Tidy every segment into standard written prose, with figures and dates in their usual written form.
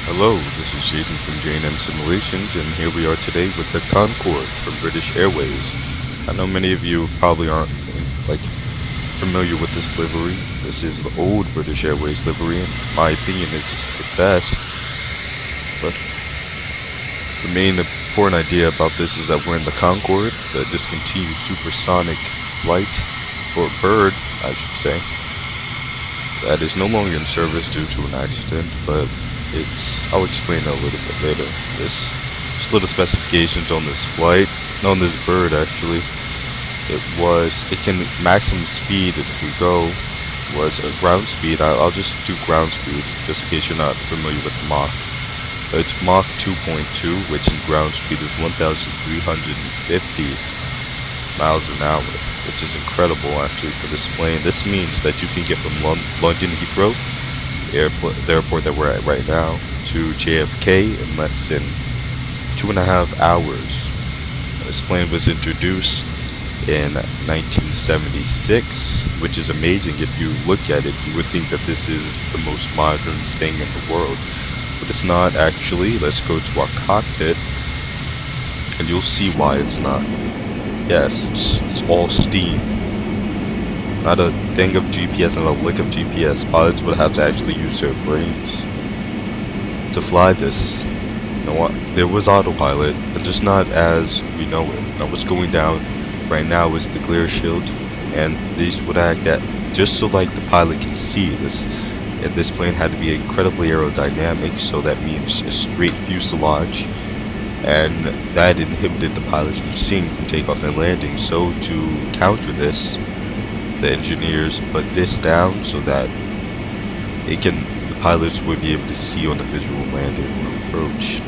Hello, this is Jason from J&M Simulations, and here we are today with the Concorde from British Airways. I know many of you probably aren't like familiar with this livery. This is the old British Airways livery. In my opinion, it's just the best. But the main important idea about this is that we're in the Concorde, the discontinued supersonic flight, or bird, I should say, that is no longer in service due to an accident, but I'll explain that a little bit later. Just little specifications on this flight, on this bird actually. It can maximum speed if we go was a ground speed. I'll just do ground speed just in case you're not familiar with Mach. It's Mach 2.2, which in ground speed is 1,350 miles an hour, which is incredible actually for this plane. This means that you can get from London Heathrow, the airport that we're at right now, to JFK in less than 2.5 hours. This plane was introduced in 1976, which is amazing. If you look at it, you would think that this is the most modern thing in the world, but it's not actually. Let's go to our cockpit, and you'll see why it's not. Yes, it's all steam. Not a thing of GPS, not a lick of GPS. Pilots would have to actually use their brains to fly this. You know what? There was autopilot, but just not as we know it. Now what's going down right now is the glare shield, and these would act that just so like the pilot can see this. And this plane had to be incredibly aerodynamic, so that means a straight fuselage, and that inhibited the pilots from seeing from takeoff and landing. So to counter this, the engineers put this down so that the pilots would be able to see on the visual landing or approach.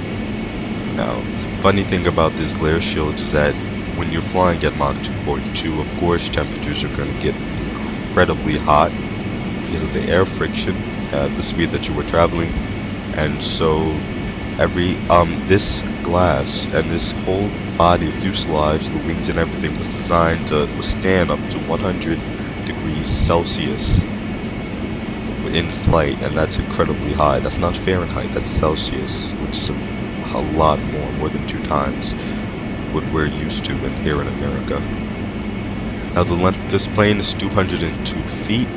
Now, funny thing about this glare shield is that when you're flying at Mach 2.2, of course temperatures are going to get incredibly hot because of the air friction at the speed that you were traveling, and so this glass and this whole body of fuselage, the wings and everything, was designed to withstand up to 100 degrees Celsius in flight, and that's incredibly high. That's not Fahrenheit, that's Celsius, which is a lot more than 2 times what we're used to here in America. Now the length of this plane is 202 feet,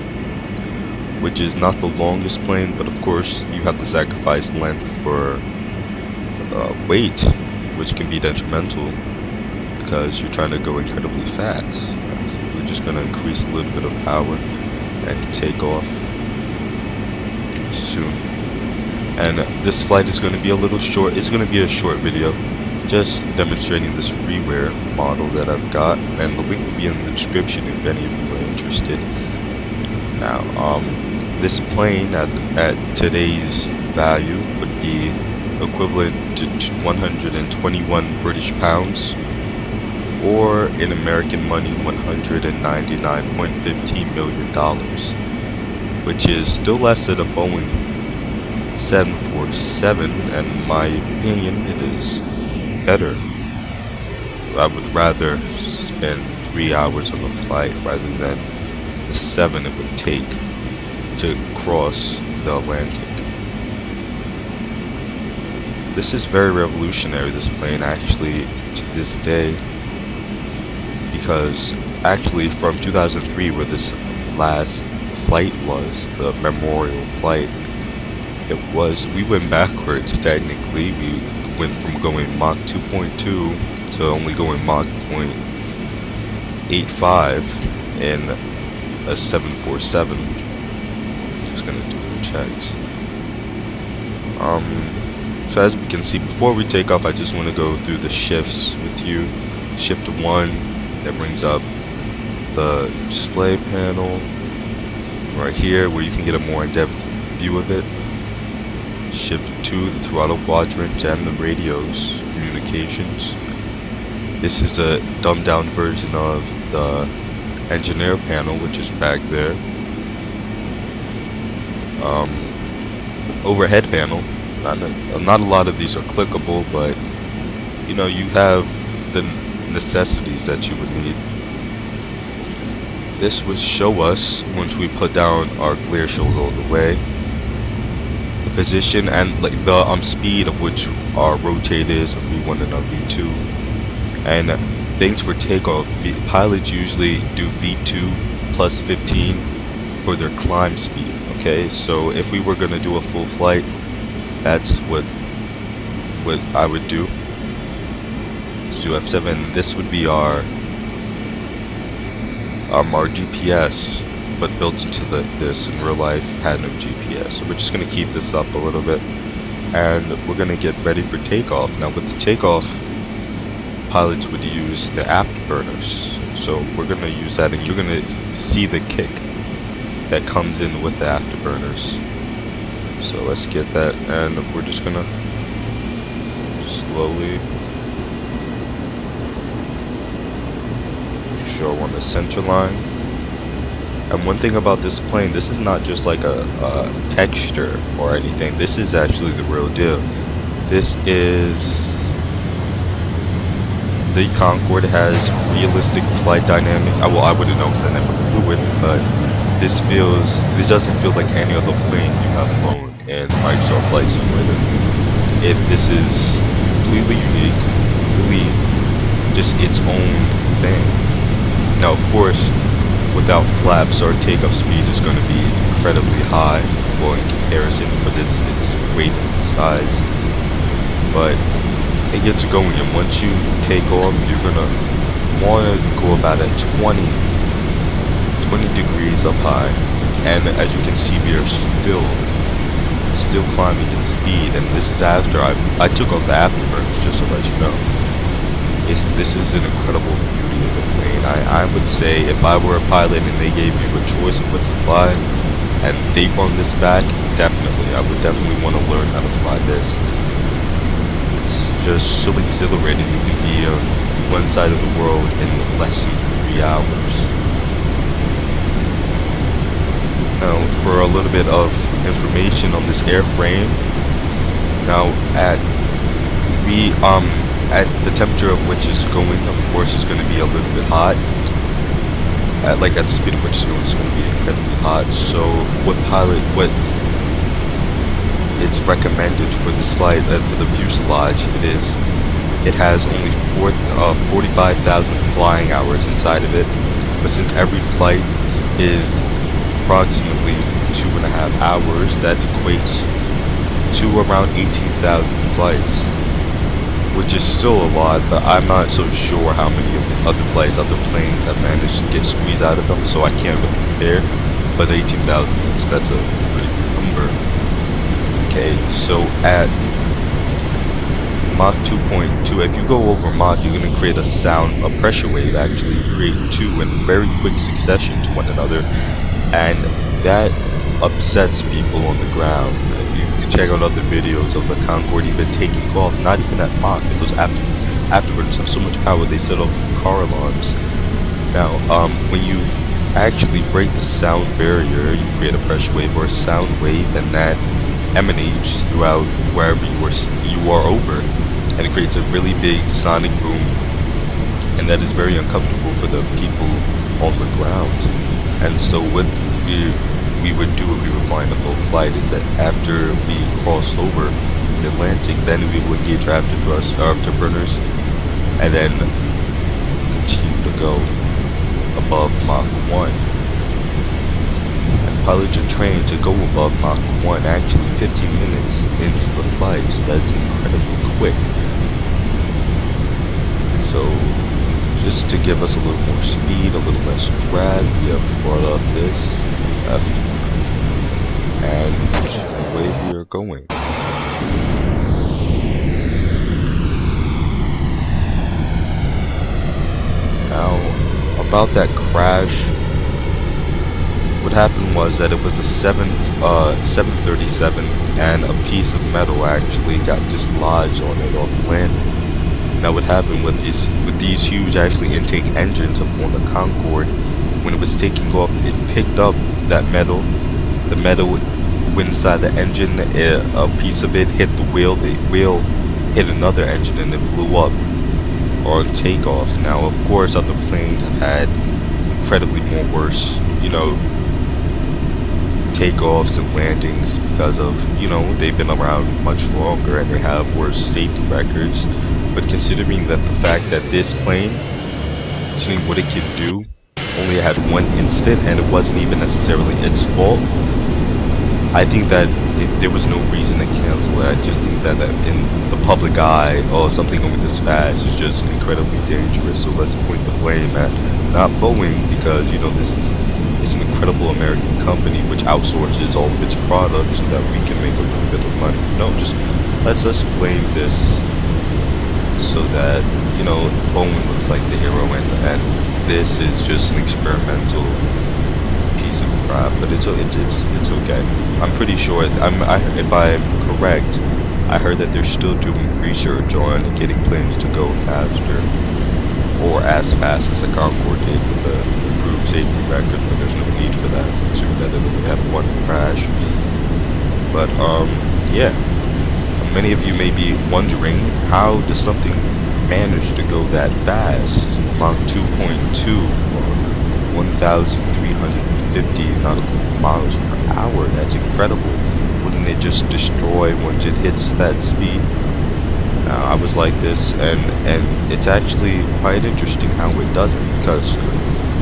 which is not the longest plane, but of course you have to sacrifice length for weight, which can be detrimental because you're trying to go incredibly fast. We're just going to increase a little bit of power and take off soon. And this flight is going to be a little short. It's going to be a short video just demonstrating this freeware model that I've got, and the link will be in the description if any of you are interested. Now this plane at today's value would be equivalent to 121 British pounds, or in American money $199.15 million, which is still less than a Boeing 747, and in my opinion it is better. I would rather spend 3 hours on a flight rather than the 7 it would take to cross the Atlantic. This is very revolutionary, this plane, actually, to this day, because actually from 2003, where this last flight was, the memorial flight, we went backwards technically. We went from going Mach 2.2 to only going Mach 0.85 in a 747. Just gonna do the checks. So as we can see, before we take off, I just want to go through the shifts with you. Shift 1, that brings up the display panel right here, where you can get a more in-depth view of it. Shift 2, the throttle quadrant and the radios communications. This is a dumbed down version of the engineer panel, which is back there. Overhead panel. Not a lot of these are clickable, but you know, you have the necessities that you would need. This would show us, once we put down our glare shield all the way, the position and like the speed of which our rotate is, a V1 and a V2. And things for takeoff, pilots usually do V2 plus 15 for their climb speed. Okay, so if we were gonna do a full flight, that's what I would do. Let's do F7. This would be our GPS, but built into this in real life had no GPS. So we're just gonna keep this up a little bit, and we're gonna get ready for takeoff. Now with the takeoff, pilots would use the afterburners. So we're gonna use that, and you're gonna see the kick that comes in with the afterburners. So let's get that, and we're just gonna slowly show on the center line. And one thing about this plane, this is not just like a texture or anything. This is actually the real deal. This is the Concorde. Has realistic flight dynamics. Well, I wouldn't know because I never flew it, but this doesn't feel like any other plane you have flown in Microsoft Flight Simulator. This is completely unique, really just its own thing. Now, of course, without flaps, our takeoff speed is going to be incredibly high, well, in comparison, but its weight and size. But it gets going, and once you take off, you're going to want to go about at 20 degrees up high. And as you can see, we are still climbing in speed, and this is after I took off the afterburners, just to let you know. This is an incredible beauty of the plane. I would say if I were a pilot and they gave me a choice of what to fly, and they brought this back, definitely, I would definitely want to learn how to fly this. It's just so exhilarating. You can be on one side of the world in less than 3 hours. Now, for a little bit of information on this airframe, now at the temperature of which is going, of course, is going to be a little bit hot. At the speed of which it's going to be incredibly hot. So what it's recommended for this flight, for the fuselage, it has only 45,000 flying hours inside of it. But since every flight is approximately 2.5 hours, that equates to around 18,000 flights, which is still a lot, but I'm not so sure how many of the other planes have managed to get squeezed out of them, so I can't really compare. But 18,000, that's a pretty good number. Okay, so at Mach 2.2, if you go over Mach, you're going to create a pressure wave, actually create two in very quick succession to one another, and that upsets people on the ground. If you check out other videos of the Concorde even taking off, not even at Mach, but those afterburners have so much power they set off car alarms. Now, when you actually break the sound barrier, you create a pressure wave or a sound wave, and that emanates throughout wherever you are over, and it creates a really big sonic boom, and that is very uncomfortable for the people on the ground. And so what we would do if we were flying the whole flight is that after we crossed over the Atlantic, then we would engage our afterburners, and then continue to go above Mach 1. And pilots are trained to go above Mach 1 actually 15 minutes into the flight, so that's incredibly quick. So just to give us a little more speed, a little less drag, we have brought up this and away we are going. Now, about that crash, what happened was that it was a 737, and a piece of metal actually got dislodged on it off landing. Now, what happened with these huge actually intake engines upon the Concorde, when it was taking off, it picked up that metal. The metal went inside the engine, a piece of it hit the wheel hit another engine, and it blew up on takeoffs. Now, of course, other planes have had incredibly more worse, takeoffs and landings because of, you know, they've been around much longer and they have worse safety records. But considering that the fact that this plane, seeing what it can do, only had one incident and it wasn't even necessarily its fault, I think that there was no reason to cancel it. I just think that in the public eye, oh, something going this fast is just incredibly dangerous. So let's point the blame at not Boeing, because, you know, this is it's an incredible American company which outsources all of its products so that we can make a little bit of money. No, just let's us blame this so that, you know, Boeing looks like the hero and this is just an experimental piece of crap. But it's okay. I'm pretty sure. If I'm correct, I heard that they're still doing research on getting planes to go faster, or as fast as the Concorde did with the improved safety record. But there's no need for that, considering that they only had one crash. But yeah. Many of you may be wondering, how does something manage to go that fast? Mach 2.2, or 1,350 nautical miles per hour. That's incredible. Wouldn't it just destroy once it hits that speed? I was like this, and it's actually quite interesting how it doesn't, because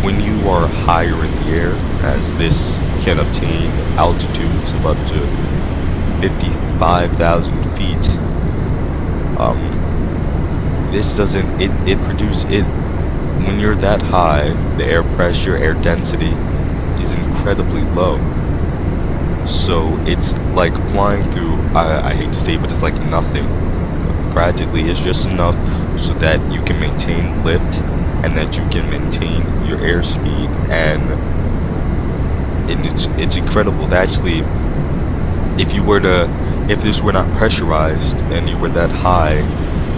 when you are higher in the air, as this can obtain altitudes of up to 55,000 feet, this doesn't, when you're that high, the air pressure, air density is incredibly low. So it's like flying through, I hate to say it, but it's like nothing. Practically, it's just enough so that you can maintain lift and that you can maintain your airspeed, and it's incredible to actually, if this were not pressurized and you were that high,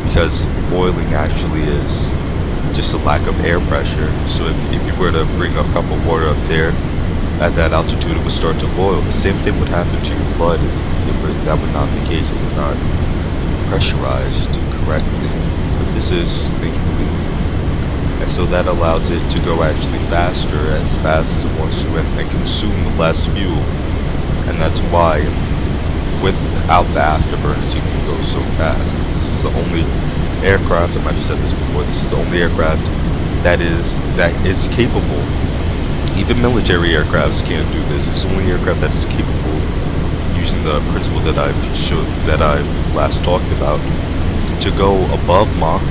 because boiling actually is just a lack of air pressure. So if you were to bring a cup of water up there at that altitude, it would start to boil. The same thing would happen to your blood if that were not the case. It would not pressurized correctly. But this is, thankfully, and so that allows it to go actually faster, as fast as it wants to, and consume less fuel. And that's why, without the afterburners, you can go so fast. This is the only aircraft, I might have said this before, this is the only aircraft that is capable. Even military aircrafts can't do this. It's the only aircraft that is capable, using the principle that I last talked about, to go above Mach,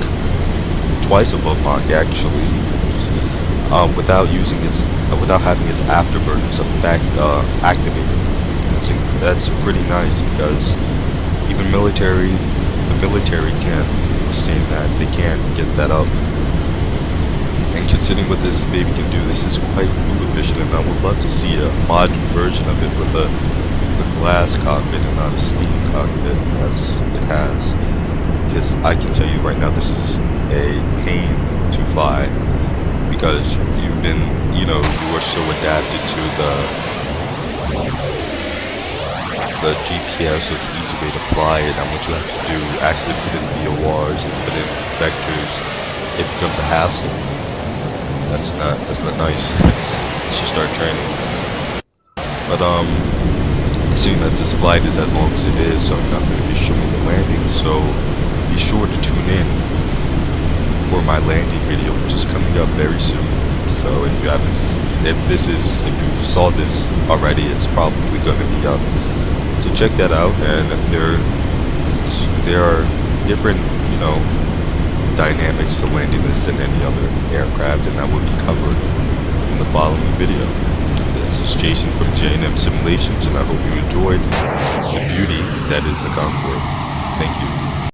twice above Mach actually, without having its afterburners activated. That's pretty nice, because even the military can't sustain that. They can't get that up. And considering what this baby can do, this is quite fuel efficient, and I would love to see a modern version of it with a glass cockpit and not a steam cockpit as it has. Because I can tell you right now, this is a pain to fly, because you are so adapted to the GPS of the easy way to fly it, and what you have to do, actually put in VORs and put in vectors, it becomes a hassle. That's not nice. Let's just start training. But seeing that this flight is as long as it is, so I'm not going to be showing the landing, so be sure to tune in for my landing video, which is coming up very soon. So if you saw this already, it's probably going to be up. So check that out, and there are different, dynamics to landing this than any other aircraft, and that will be covered in the following video. This is Jason from J&M Simulations, and I hope you enjoyed the beauty that is the Concorde. Thank you.